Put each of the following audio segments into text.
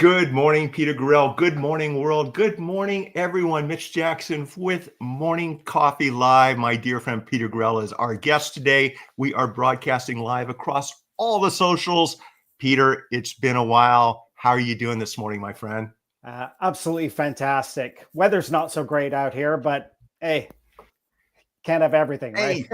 Good morning, Peter Goral. Good morning, world. Good morning, everyone. Mitch Jackson with Morning Coffee Live. My dear friend Peter Goral is our guest today. We are broadcasting live across all the socials. Peter, it's been a while. How are you doing this morning, my friend? Absolutely fantastic. Weather's not so great out here, but hey, can't have everything, right?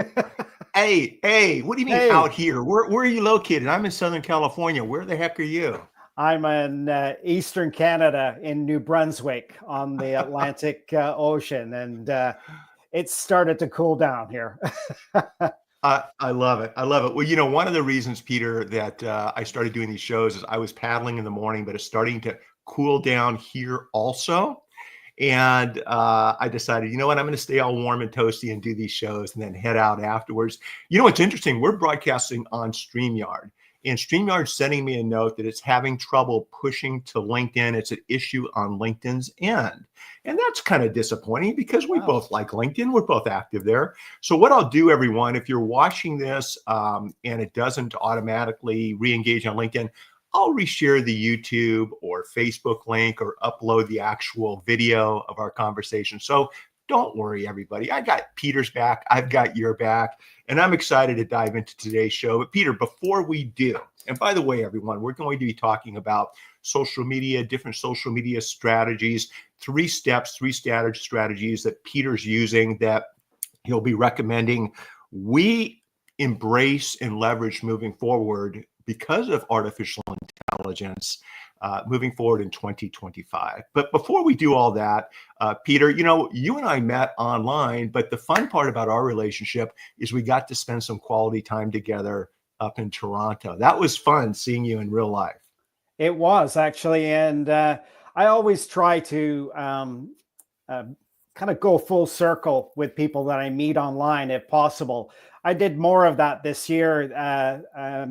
Hey, what do you mean out Hey, here? Where are you located? I'm in Southern California. Where the heck are you? I'm in Eastern Canada in New Brunswick on the Atlantic Ocean, and it's started to cool down here. I love it. I love it. Well, one of the reasons, Peter, that I started doing these shows is I was paddling in the morning, but it's starting to cool down here also. And I decided, you know what, I'm going to stay all warm and toasty and do these shows and then head out afterwards. What's interesting? We're broadcasting on StreamYard. And StreamYard's sending me a note that it's having trouble pushing to LinkedIn. It's an issue on LinkedIn's end. And that's kind of disappointing because we Wow. both like LinkedIn. We're both active there. So what I'll do, everyone, if you're watching this and it doesn't automatically re-engage on LinkedIn, I'll reshare the YouTube or Facebook link or upload the actual video of our conversation. So don't worry, everybody. I got Peter's back. I've got your back. And I'm excited to dive into today's show. But Peter, before we do, and by the way, everyone, we're going to be talking about social media, different social media strategies, three strategies that Peter's using that he'll be recommending we embrace and leverage moving forward because of artificial intelligence moving forward in 2025. But before we do all that, Peter, you and I met online, but the fun part about our relationship is we got to spend some quality time together up in Toronto. That was fun seeing you in real life. It was actually, and I always try to kind of go full circle with people that I meet online if possible. I did more of that this year. I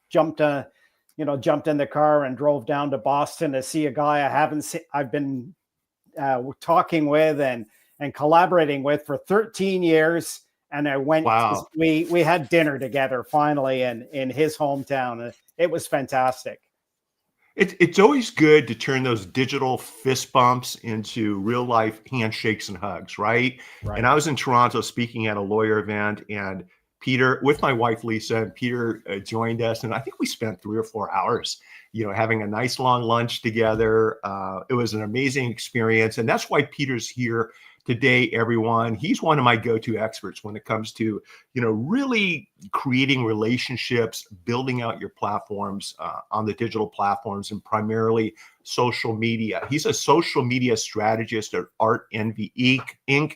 jumped in the car and drove down to Boston to see a guy I haven't seen. I've been talking with and collaborating with for 13 years. And I went. Wow. We had dinner together finally in his hometown. It was fantastic. It's always good to turn those digital fist bumps into real life handshakes and hugs, right? And Right. I was in Toronto speaking at a lawyer event, and Peter, with my wife Lisa, and Peter joined us, and I think we spent 3 or 4 hours, having a nice long lunch together. It was an amazing experience, and that's why Peter's here today, everyone. He's one of my go-to experts when it comes to, really creating relationships, building out your platforms on the digital platforms, and primarily social media. He's a social media strategist at Art Envy Inc.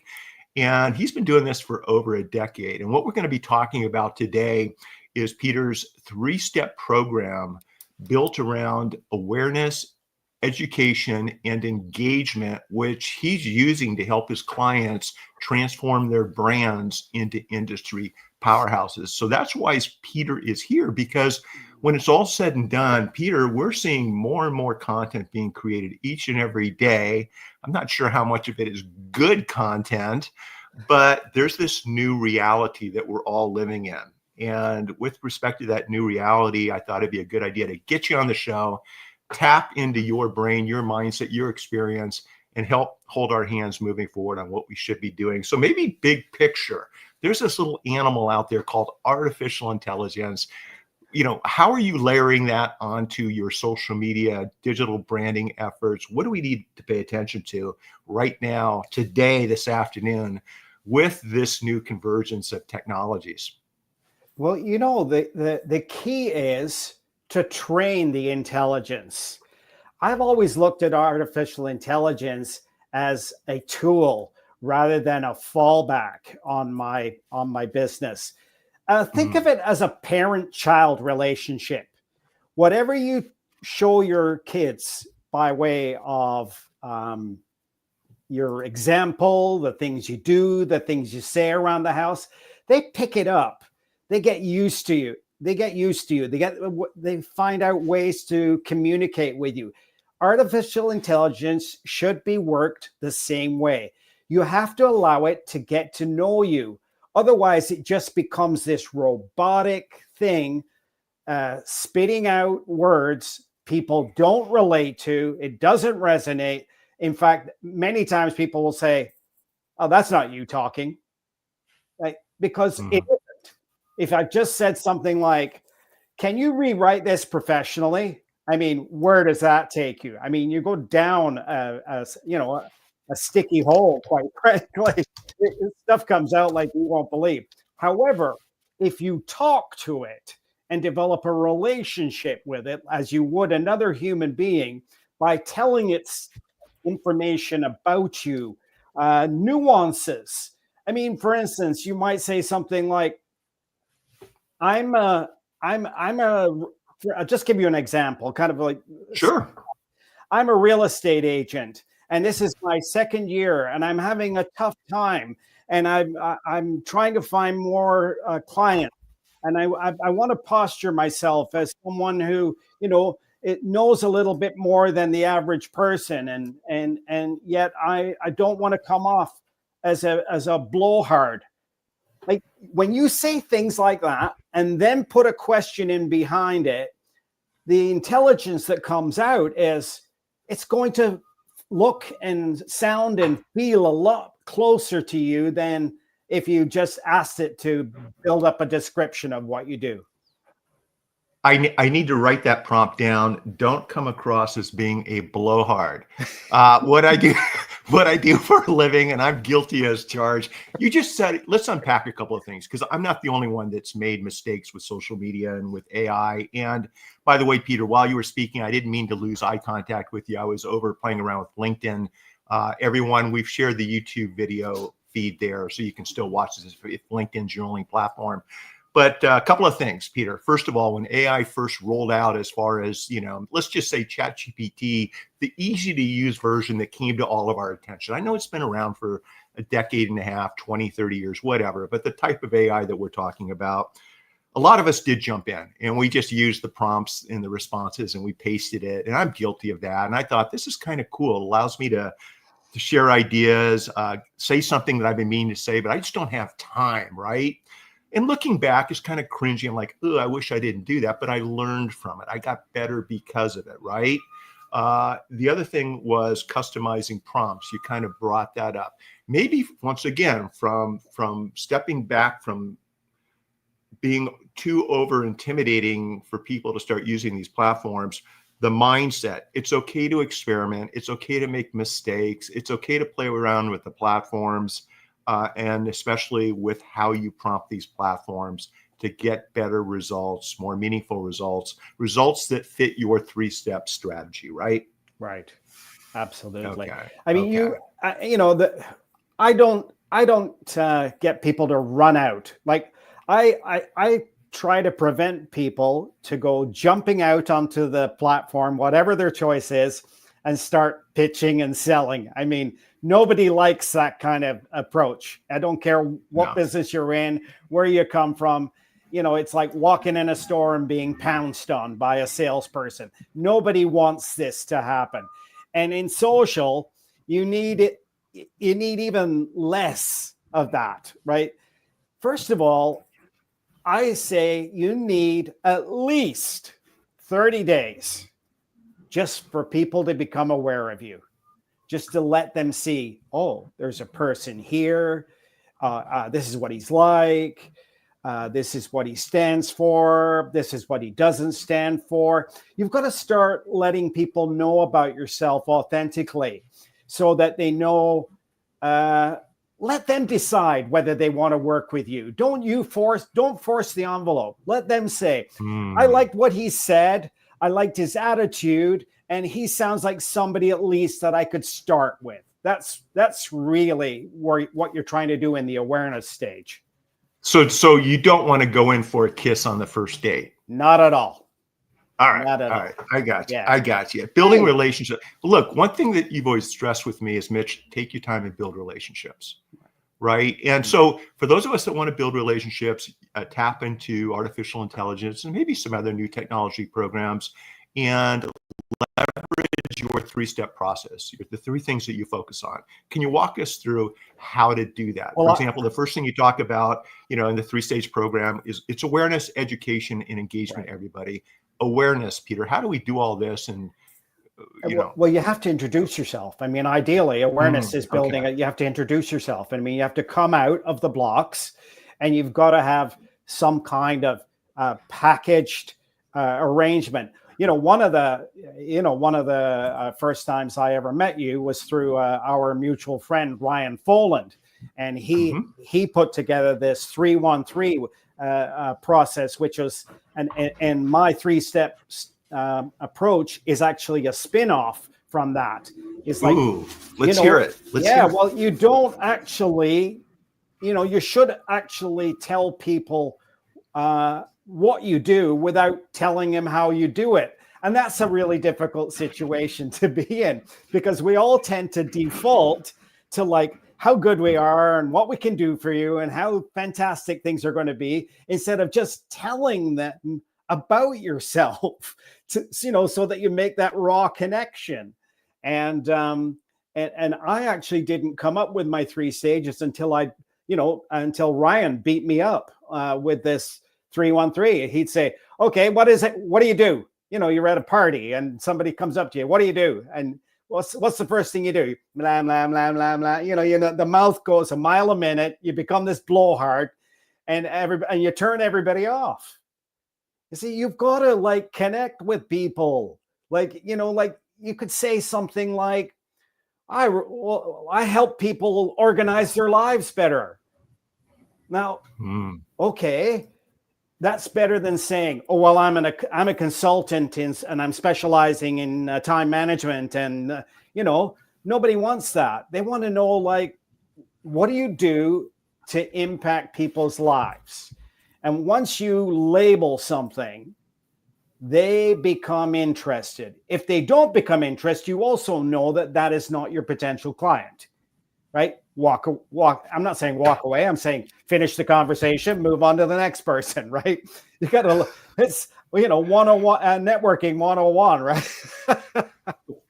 And he's been doing this for over a decade. And what we're going to be talking about today is Peter's 3-step program built around awareness, education, and engagement, which he's using to help his clients transform their brands into industry powerhouses. So that's why Peter is here, because when it's all said and done, Peter, we're seeing more and more content being created each and every day. I'm not sure how much of it is good content, but there's this new reality that we're all living in. And with respect to that new reality, I thought it'd be a good idea to get you on the show, tap into your brain, your mindset, your experience, and help hold our hands moving forward on what we should be doing. So maybe big picture, there's this little animal out there called artificial intelligence. How are you layering that onto your social media, digital branding efforts? What do we need to pay attention to right now, today, this afternoon, with this new convergence of technologies? Well, the key is to train the intelligence. I've always looked at artificial intelligence as a tool rather than a fallback on my business. Think of it as a parent-child relationship. Whatever you show your kids by way of your example, the things you do, the things you say around the house, they pick it up. They get used to you. They find out ways to communicate with you. Artificial intelligence should be worked the same way. You have to allow it to get to know you. Otherwise, it just becomes this robotic thing, spitting out words, people don't relate to. It doesn't resonate. In fact, many times people will say, "Oh, that's not you talking," right? Because it isn't. If I just said something like, "Can you rewrite this professionally?" I mean, where does that take you? I mean, you go down a sticky hole, quite frankly. Stuff comes out like you won't believe. However, if you talk to it and develop a relationship with it as you would another human being by telling it information about you, nuances. I mean, for instance, you might say something like, I'm a, I'm a, I'll just give you an example, kind of like, Sure. I'm a real estate agent, and this is my second year, and I'm having a tough time, and I'm trying to find more clients, and I want to posture myself as someone who it knows a little bit more than the average person, and yet I don't want to come off as a blowhard. Like when you say things like that and then put a question in behind it, the intelligence that comes out is it's going to look and sound and feel a lot closer to you than if you just asked it to build up a description of what you do. I need to write that prompt down. Don't come across as being a blowhard. What I do, what I do for a living, and I'm guilty as charged. You just said, let's unpack a couple of things, because I'm not the only one that's made mistakes with social media and with AI. And by the way, Peter, while you were speaking, I didn't mean to lose eye contact with you. I was over playing around with LinkedIn. Everyone, we've shared the YouTube video feed there, so you can still watch this if LinkedIn's your only platform. But a couple of things, Peter. First of all, when AI first rolled out, as far as, let's just say ChatGPT, the easy to use version that came to all of our attention. I know it's been around for a decade and a half, 20, 30 years, whatever, but the type of AI that we're talking about, a lot of us did jump in and we just used the prompts and the responses and we pasted it. And I'm guilty of that. And I thought, this is kind of cool. It allows me to share ideas, say something that I've been meaning to say, but I just don't have time, right? And looking back is kind of cringy. I'm like, oh, I wish I didn't do that, but I learned from it. I got better because of it, right? The other thing was customizing prompts. You kind of brought that up. Maybe once again, from stepping back from being too over intimidating for people to start using these platforms, the mindset. It's okay to experiment. It's okay to make mistakes. It's okay to play around with the platforms. And especially with how you prompt these platforms to get better results, more meaningful results, results that fit your three-step strategy, right? Right. Absolutely. Okay. I mean, Okay. I don't get people to run out. Like I try to prevent people to go jumping out onto the platform, whatever their choice is, and start pitching and selling. I mean, nobody likes that kind of approach. I don't care what business you're in, where you come from. It's like walking in a store and being pounced on by a salesperson. Nobody wants this to happen. And in social, you need even less of that, right? First of all, I say you need at least 30 days just for people to become aware of you, just to let them see, oh, there's a person here. This is what he's like. This is what he stands for. This is what he doesn't stand for. You've got to start letting people know about yourself authentically so that they know. Let them decide whether they want to work with you. Don't force the envelope. Let them say, I liked what he said. I liked his attitude, and he sounds like somebody at least that I could start with. That's really what you're trying to do in the awareness stage. So you don't want to go in for a kiss on the first date? Not at all. All right. All right. I got you. Yeah. I got you. Building relationships. Look, one thing that you've always stressed with me is, Mitch, take your time and build relationships. Right. And so for those of us that want to build relationships, tap into artificial intelligence and maybe some other new technology programs and leverage your three-step process, the three things that you focus on. Can you walk us through how to do that? For example, the first thing you talk about, in the three-stage program is it's awareness, education, and engagement, everybody. awareness, Peter? How do we do all this? And Well, you have to introduce yourself. I mean, ideally, awareness is building okay. it. You have to introduce yourself. I mean, you have to come out of the blocks, and you've got to have some kind of packaged arrangement. One of the first times I ever met you was through our mutual friend Ryan Foland, and he put together this 313 process, which was and my 3-step approach is actually a spin-off from that. It's like, ooh, let's hear it. Well, you don't actually, you should actually tell people what you do without telling them how you do it. And that's a really difficult situation to be in, because we all tend to default to like how good we are and what we can do for you and how fantastic things are going to be, instead of just telling them about yourself, so that you make that raw connection. And I actually didn't come up with my 3 stages until until Ryan beat me up with this 313. He'd say, okay, what is it? What do you do? You're at a party and somebody comes up to you. What do you do? And what's the first thing you do? Blah, blah, blah, blah, blah. The mouth goes a mile a minute. You become this blowhard, and you turn everybody off. You see, you've got to like connect with people. Like, like you could say something like, I help people organize their lives better. Now, okay, that's better than saying, oh, well, I'm a consultant and I'm specializing in time management. And, nobody wants that. They want to know, like, what do you do to impact people's lives? And once you label something, they become interested. If they don't become interested, you also know that that is not your potential client, right? Walk. I'm not saying walk away. I'm saying finish the conversation, move on to the next person, right? You got to, it's, 101, networking 101, right?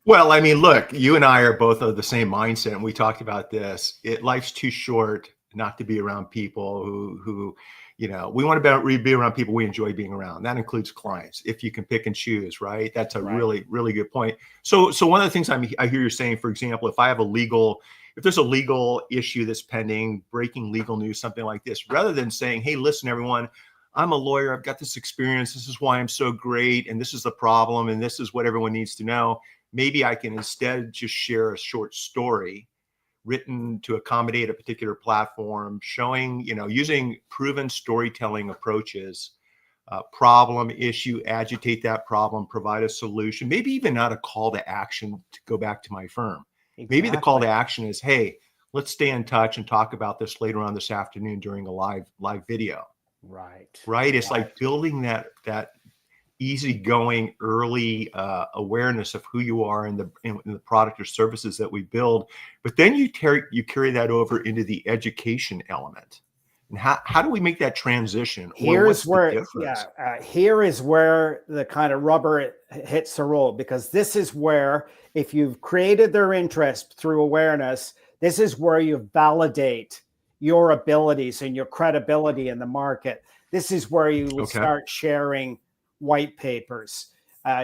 Well, I mean, look, you and I are both of the same mindset, and we talked about this. Life's too short not to be around people who we want to be around people we enjoy being around. That includes clients, if you can pick and choose, right? That's a really, really good point. So one of the things I hear you saying, for example, if there's a legal issue that's pending, breaking legal news, something like this, rather than saying, hey, listen, everyone, I'm a lawyer, I've got this experience, this is why I'm so great, and this is the problem, and this is what everyone needs to know. Maybe I can instead just share a short story written to accommodate a particular platform, showing, using proven storytelling approaches, problem, issue, agitate that problem, provide a solution, maybe even not a call to action to go back to my firm. Exactly. Maybe the call to action is, hey, let's stay in touch and talk about this later on this afternoon during a live video. Right. It's like building that easygoing early awareness of who you are in the product or services that we build, but then you carry that over into the education element. And how do we make that transition? Here is where the kind of rubber hits the road, because this is where, if you've created their interest through awareness, this is where you validate your abilities and your credibility in the market. This is where you would start sharing white papers.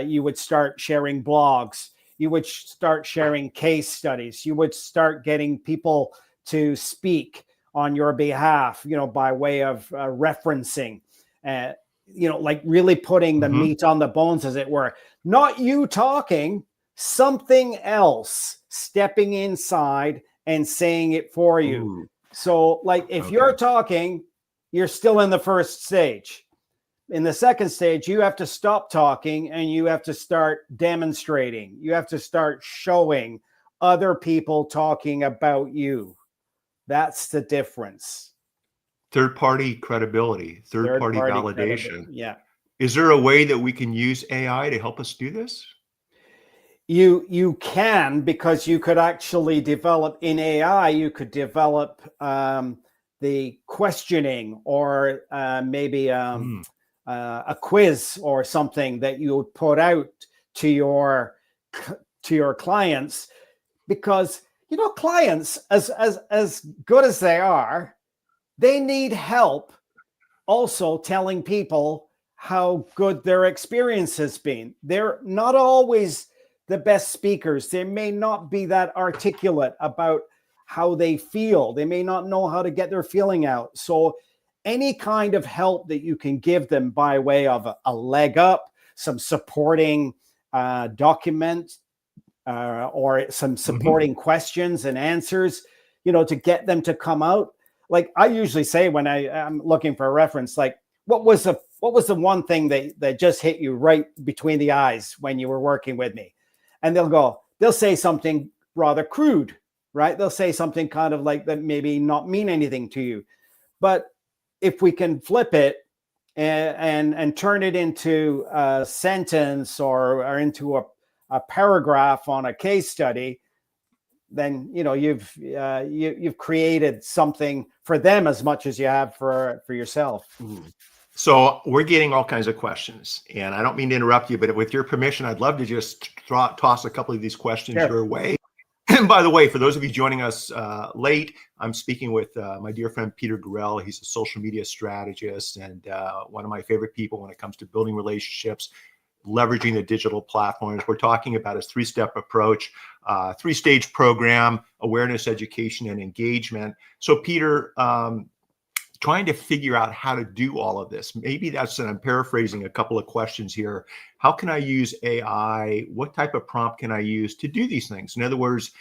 You would start sharing blogs. You would start sharing case studies. You would start getting people to speak on your behalf, by way of referencing, like really putting the meat on the bones, as it were. Not you talking, something else stepping inside and saying it for you. Ooh. So like if you're talking, you're still in the first stage. In the second stage, you have to stop talking and you have to start demonstrating. You have to start showing other people talking about you. That's the difference. Third-party credibility, third-party validation. Yeah. Is there a way that we can use AI to help us do this? You can, because you could actually develop in AI, you could develop the questioning, or maybe a quiz or something that you would put out to your clients, because clients, as good as they are, they need help also telling people how good their experience has been. They're not always the best speakers. They may not be that articulate about how they feel. They may not know how to get their feeling out. So any kind of help that you can give them by way of a leg up, some supporting document, or some supporting questions and answers, to get them to come out. Like I usually say when I'm looking for a reference, like what was the one thing that just hit you right between the eyes when you were working with me? And they'll say something rather crude, right? They'll say something kind of like that maybe not mean anything to you. But if we can flip it and turn it into a sentence or into a paragraph on a case study, then you've created something for them as much as you have for yourself. So we're getting all kinds of questions, and I don't mean to interrupt you, but with your permission, I'd love to just toss a couple of these questions your way. And by the way, for those of you joining us late, I'm speaking with my dear friend Peter Goral. He's a social media strategist and one of my favorite people when it comes to building relationships, leveraging the digital platforms. We're talking about his three-step approach, three-stage program: awareness, education, and engagement. So Peter, trying to figure out how to do all of this. Maybe that's, and I'm paraphrasing a couple of questions here. How can I use AI? What type of prompt can I use to do these things? In other words,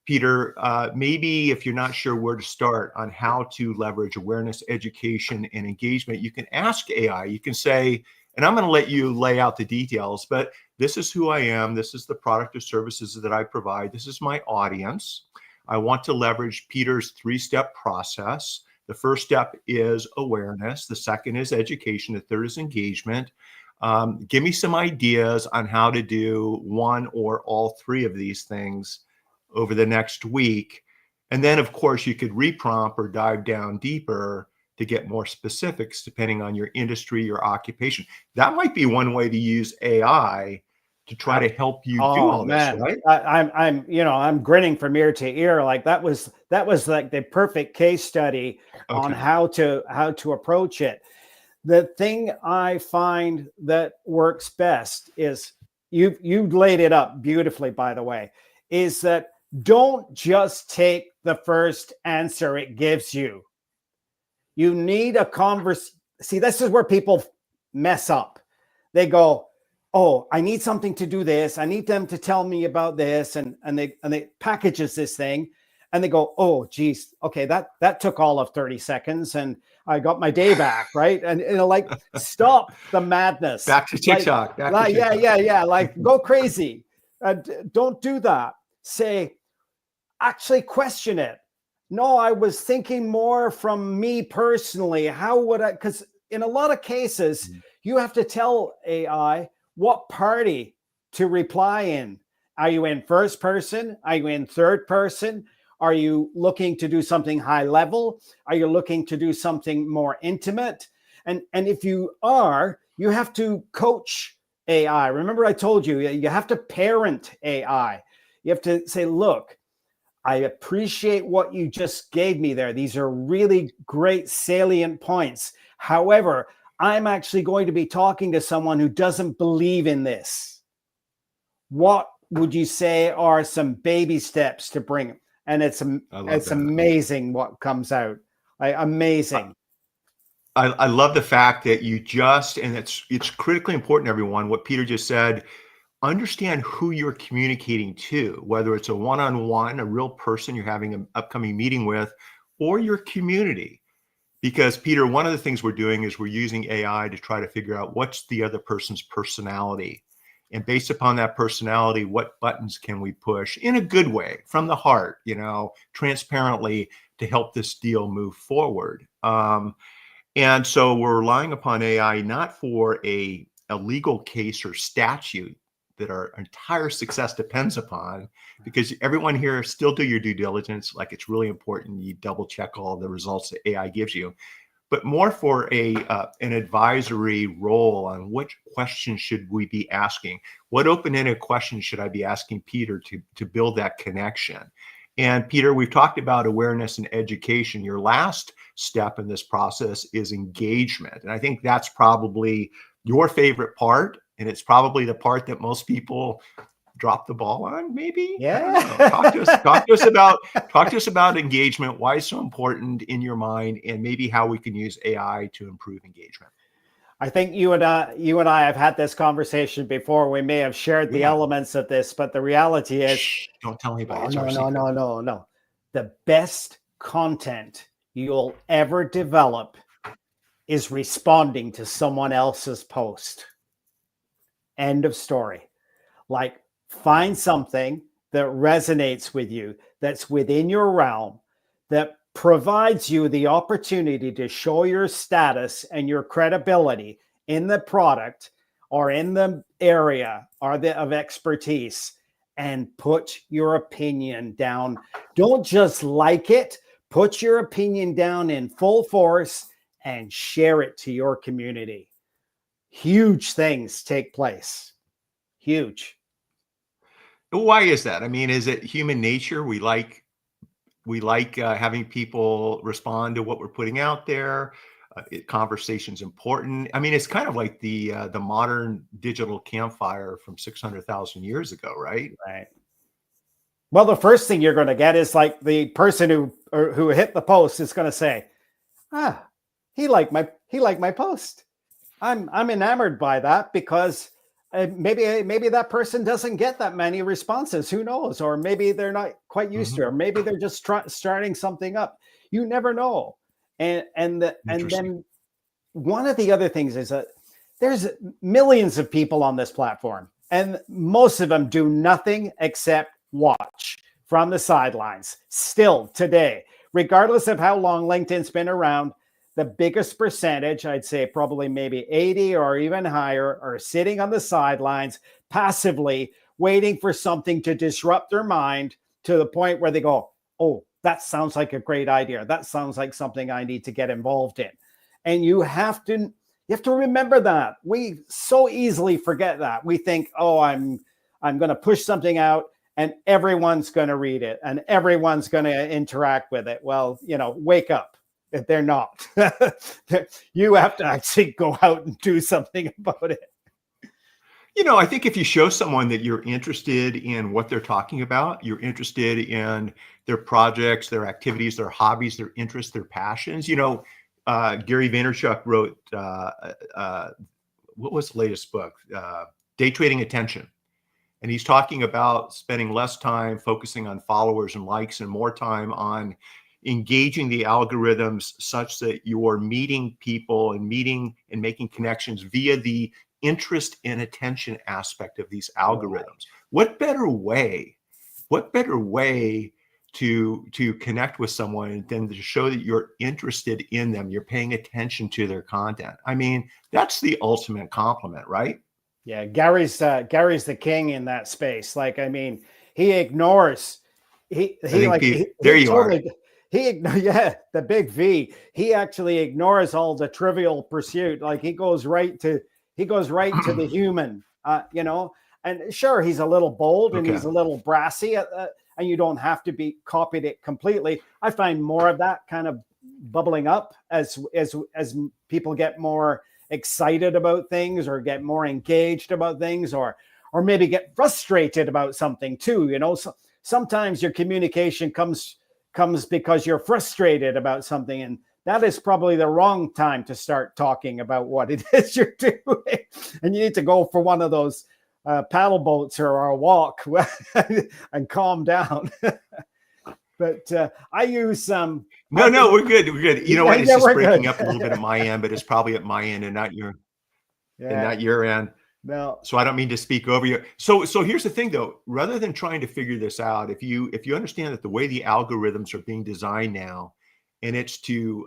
Peter, maybe if you're not sure where to start on how to leverage awareness, education, and engagement, you can ask AI. You can say, and I'm going to let you lay out the details, but this is who I am. This is the product or services that I provide. This is my audience. I want to leverage Peter's three-step process. The first step is awareness. The second is education. The third is engagement. Give me some ideas on how to do one or all three of these things over the next week. And then, of course, you could reprompt or dive down deeper to get more specifics depending on your industry, your occupation. That might be one way to use AI to try to help you do all this, right? I'm grinning from ear to ear. Like that was like the perfect case study on how to approach it. The thing I find that works best is you've laid it up beautifully, by the way, is that don't just take the first answer it gives you. You need a conversation. See, this is where people mess up. They go, oh, I need something to do this. I need them to tell me about this. And they packages this thing and they go, oh, geez, okay, that took all of 30 seconds and I got my day back, right? And like, stop the madness. Back to TikTok. Yeah. Like, go crazy. Don't do that. Say, actually question it. No, I was thinking more from me personally. How would I? Because in a lot of cases, you have to tell AI what party to reply in. Are you in first person? Are you in third person? Are you looking to do something high level? Are you looking to do something more intimate? And if you are, you have to coach AI. Remember I told you, you have to parent AI. You have to say, look, I appreciate what you just gave me there. These are really great salient points. However, I'm actually going to be talking to someone who doesn't believe in this. What would you say are some baby steps to bring them? And it's amazing what comes out. Amazing. I love the fact that you just, and it's critically important, everyone, what Peter just said. Understand who you're communicating to, whether it's a one-on-one, a real person you're having an upcoming meeting with, or your community. Because Peter, one of the things we're doing is we're using AI to try to figure out what's the other person's personality. And based upon that personality, what buttons can we push in a good way, from the heart, transparently, to help this deal move forward. And so we're relying upon AI not for a legal case or statute that our entire success depends upon, because everyone here still do your due diligence. Like, it's really important you double check all the results that AI gives you, but more for an advisory role on which questions should we be asking, what open-ended questions should I be asking Peter to build that connection. And Peter, we've talked about awareness and education. Your last step in this process is engagement, and I think that's probably your favorite part, and it's probably the part that most people drop the ball on, maybe. I don't know. Yeah. Talk to us about engagement, why it's so important in your mind, and maybe how we can use AI to improve engagement. I think you and I have had this conversation before. We may have shared the Yeah. elements of this, but the reality is, Shh, don't tell anybody. oh It's our no, no, secret. no, no, no. The best content you'll ever develop is responding to someone else's post. End of story. Like, find something that resonates with you, that's within your realm, that provides you the opportunity to show your status and your credibility in the product or in the area or of expertise, and put your opinion down. Don't just like it, put your opinion down in full force and share it to your community. Huge things take place. Huge. Why is that? I mean, is it human nature? We like having people respond to what we're putting out there. Conversation's important. I mean, it's kind of like the modern digital campfire from 600,000 years ago, right? Right. Well, the first thing you're going to get is like the person who hit the post is going to say, "Ah, he liked my post. I'm enamored by that because maybe that person doesn't get that many responses. Who knows? Or maybe they're not quite used to it. Or maybe they're just starting something up. You never know." And Interesting. then one of the other things is that there's millions of people on this platform, and most of them do nothing except watch from the sidelines. Still today, regardless of how long LinkedIn's been around, the biggest percentage, I'd say probably maybe 80 or even higher, are sitting on the sidelines passively waiting for something to disrupt their mind to the point where they go, "Oh, that sounds like a great idea. That sounds like something I need to get involved in." And you have to remember that. We so easily forget that. We think, "Oh, I'm going to push something out and everyone's going to read it and everyone's going to interact with it." Well, wake up. If they're not, you have to actually go out and do something about it. I think if you show someone that you're interested in what they're talking about, you're interested in their projects, their activities, their hobbies, their interests, their passions. Gary Vaynerchuk wrote, what was the latest book? Day Trading Attention. And he's talking about spending less time focusing on followers and likes and more time on engaging the algorithms such that you're meeting people and making connections via the interest and attention aspect of these algorithms. What better way to connect with someone than to show that you're interested in them, you're paying attention to their content? I mean, that's the ultimate compliment, right? Yeah, Gary's the king in that space. Like, I mean, he ignores he I he think like he, there he you are. totally yeah, the big V. He actually ignores all the trivial pursuit. Like, he goes right to the human. And sure, he's a little bold and Okay. he's a little brassy, and you don't have to be copied it completely. I find more of that kind of bubbling up as people get more excited about things or get more engaged about things, or maybe get frustrated about something too. So sometimes your communication comes because you're frustrated about something, and that is probably the wrong time to start talking about what it is you're doing. And you need to go for one of those paddle boats or a walk and calm down. But I use No, we're good. We're good. You know what? It's yeah, just we're breaking good. up a little bit at my end, but it's probably at my end and not Yeah, your end. no, So I don't mean to speak over you. So here's the thing though, rather than trying to figure this out, if you understand that the way the algorithms are being designed now, and it's to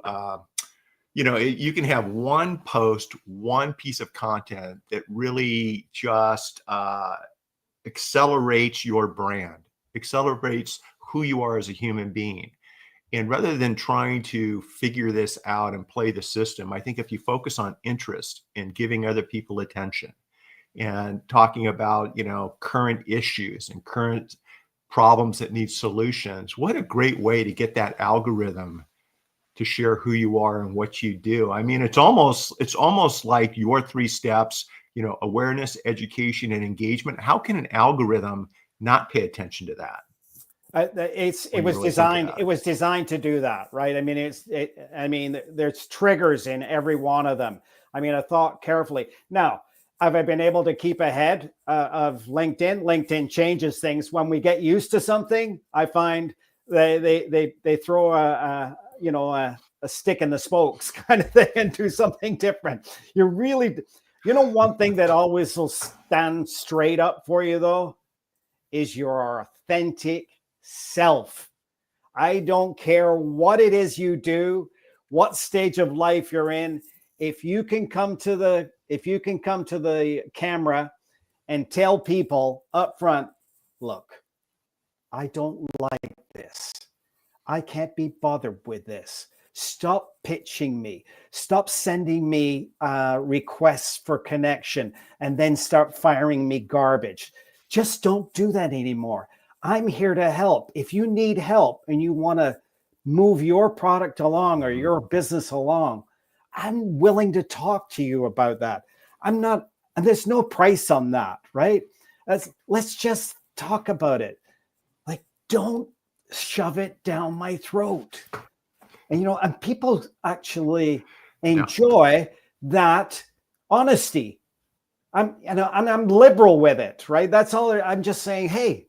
you can have one post, one piece of content that really just accelerates your brand, accelerates who you are as a human being. And rather than trying to figure this out and play the system, I think if you focus on interest and giving other people attention and talking about, current issues and current problems that need solutions, what a great way to get that algorithm to share who you are and what you do. I mean, it's almost like your 3 steps, you know, awareness, education, and engagement. How can an algorithm not pay attention to that? It was designed. It was designed to do that, right? I mean, I mean, there's triggers in every one of them. I mean, I thought carefully. Now, have I been able to keep ahead of LinkedIn? LinkedIn changes things when we get used to something. I find they throw a stick in the spokes kind of thing and do something different. One thing that always will stand straight up for you though is your authentic self. I don't care what it is you do, what stage of life you're in. If you can come to the camera and tell people up front, look, I don't like this. I can't be bothered with this. Stop pitching me. Stop sending me requests for connection and then start firing me garbage. Just don't do that anymore. I'm here to help. If you need help and you want to move your product along or your business along, I'm willing to talk to you about that. I'm not, and there's no price on that, right? Let's just talk about it. Like, don't shove it down my throat. And people actually enjoy that honesty. I'm liberal with it, right? That's all. I'm just saying, hey,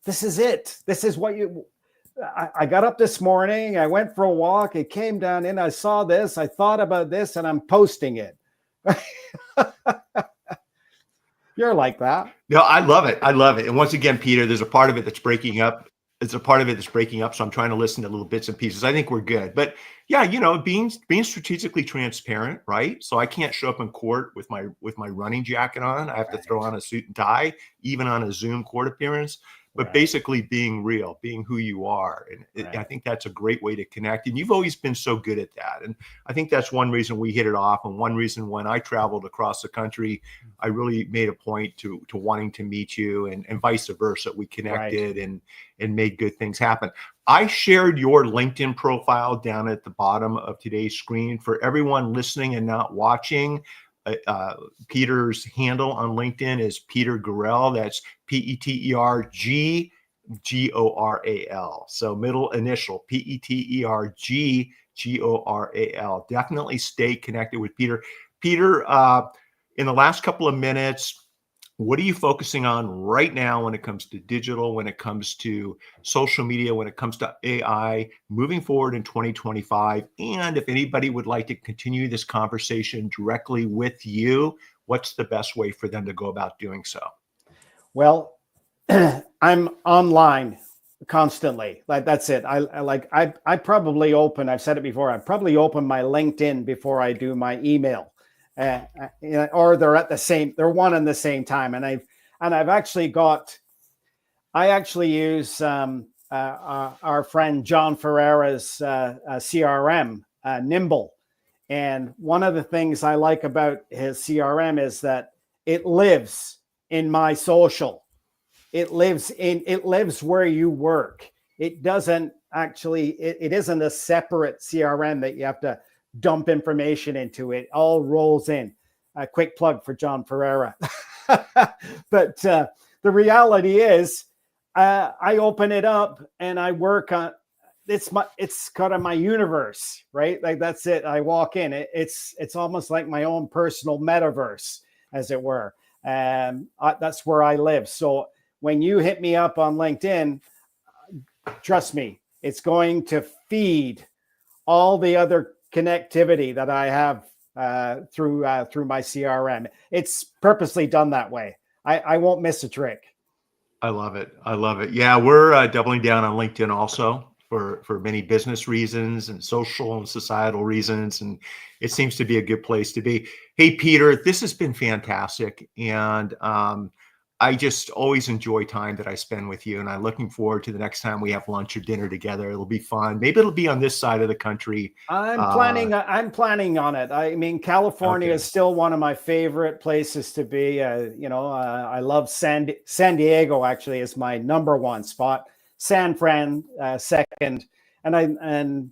this is it. This is what I got up this morning. I went for a walk. It came down in. I saw this. I thought about this, and I'm posting it. You're like that. No, I love it. I love it. And once again, Peter, there's a part of it that's breaking up. It's a part of it that's breaking up. So I'm trying to listen to little bits and pieces. I think we're good. But yeah, being strategically transparent, right? So I can't show up in court with my running jacket on. I have to throw on a suit and tie, even on a Zoom court appearance. But basically being real, being who you are. And I think that's a great way to connect. And you've always been so good at that. And I think that's one reason we hit it off. And one reason when I traveled across the country, I really made a point to wanting to meet you and vice versa. We connected and made good things happen. I shared your LinkedIn profile down at the bottom of today's screen. For everyone listening and not watching, Peter's handle on LinkedIn is Peter Goral. That's PeterGoral. So middle initial PeterGoral. Definitely stay connected with Peter. Peter, in the last couple of minutes, what are you focusing on right now when it comes to digital, when it comes to social media, when it comes to AI, moving forward in 2025? And if anybody would like to continue this conversation directly with you, what's the best way for them to go about doing so? Well, I'm online constantly. Like, that's it. I probably open, I've said it before, I probably open my LinkedIn before I do my email. Or they're one and the same time. And I've actually I actually use our friend John Ferreira's CRM, Nimble. And one of the things I like about his CRM is that it lives in my social. It lives where you work. It doesn't actually, it isn't a separate CRM that you have to dump information into. It all rolls in. A quick plug for John Ferreira. But the reality is, I open it up and I work on it's kind of my universe, right? Like, that's it. I walk in. It's almost like my own personal metaverse, as it were. That's where I live. So when you hit me up on LinkedIn, trust me, it's going to feed all the other connectivity that I have through my CRM. It's purposely done that way. I won't miss a trick. I love it. I love it. Yeah, we're doubling down on LinkedIn also for many business reasons and social and societal reasons. And it seems to be a good place to be. Hey, Peter, this has been fantastic. And I just always enjoy time that I spend with you, and I'm looking forward to the next time we have lunch or dinner together. It'll be fun. Maybe it'll be on this side of the country. I'm planning on it. I mean, California is still one of my favorite places to be. I love San Diego. Actually, is my number one spot. San Fran second, and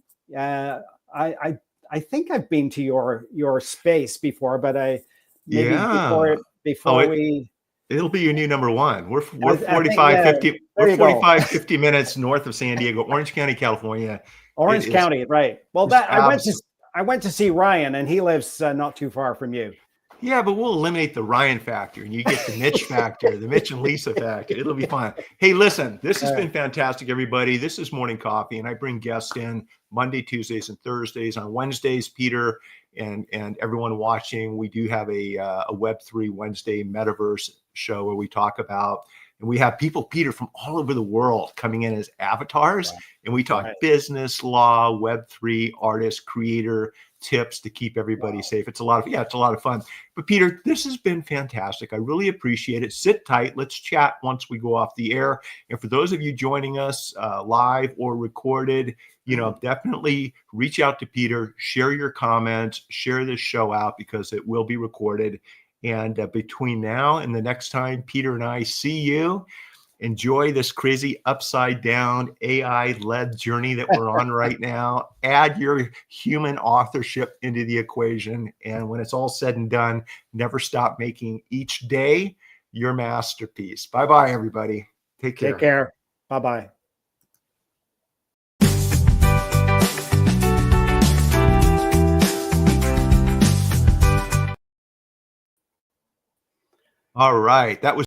I think I've been to your space before, but maybe Yeah. Oh, before we. it'll be your new number one. We're I think, yeah. There you go. 50 minutes north of San Diego, Orange County, California. It Orange is County, right? Well, just that I went to see Ryan, and he lives not too far from you. Yeah, but we'll eliminate the Ryan factor and you get the Mitch factor, the Mitch and Lisa factor. It'll be fun. Hey, listen, this has been fantastic, everybody. This is Morning Coffee, and I bring guests in Monday, Tuesdays, and Thursdays. On Wednesdays, Peter and everyone watching, we do have a Web3 Wednesday metaverse show where we talk about, and we have people, Peter, from all over the world coming in as avatars, and we talk business, law, Web3, artist, creator, tips to keep everybody safe. It's a lot of fun. But Peter, this has been fantastic. I really appreciate it. Sit tight. Let's chat once we go off the air. And for those of you joining us live or recorded, definitely reach out to Peter, share your comments, share this show out because it will be recorded. And between now and the next time Peter and I see you, enjoy this crazy upside down AI-led journey that we're on right now. Add your human authorship into the equation. And when it's all said and done, never stop making each day your masterpiece. Bye-bye, everybody. Take care. Take care. Bye-bye. All right. That was